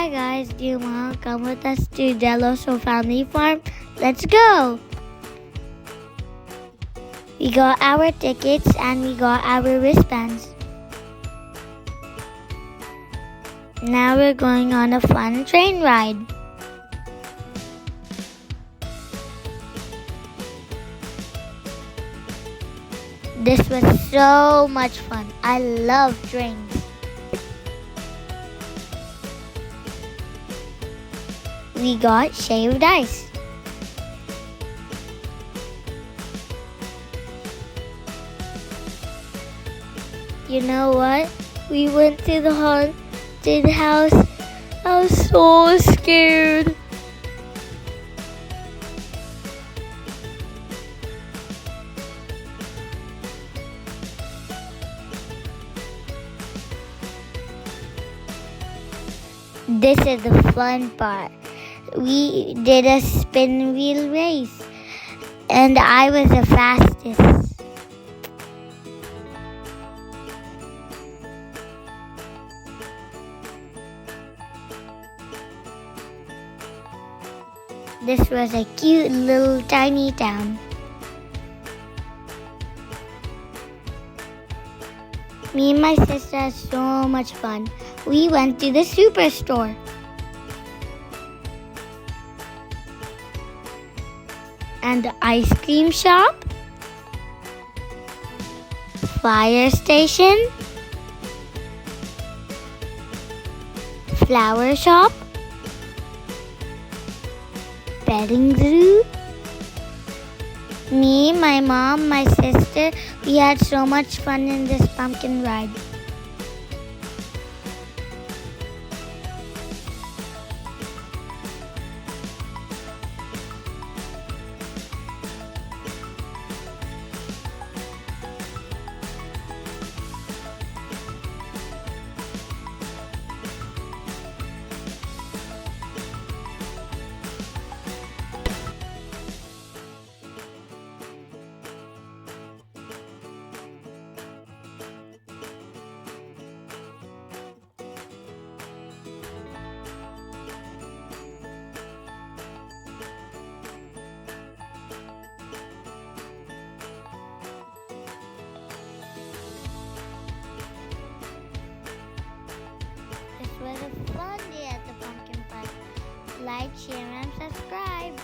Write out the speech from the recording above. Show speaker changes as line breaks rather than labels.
Hi guys, do you want to come with us to Dell'Osso Family Farm? Let's go! We got our tickets and we got our wristbands. Now we're going on a fun train ride. This was so much fun. I love trains. We got shaved ice. You know what? We went to the haunted house. I was so scared. This is the fun part. We did a spin wheel race and I was the fastest. This was a cute little tiny town. Me and my sister had so much fun. We went to the superstore. And the ice cream shop. Fire station. Flower shop. Petting zoo. Me, my mom, my sister, we had so much fun in this pumpkin ride. This was a fun day at the pumpkin patch. Like, share, and subscribe.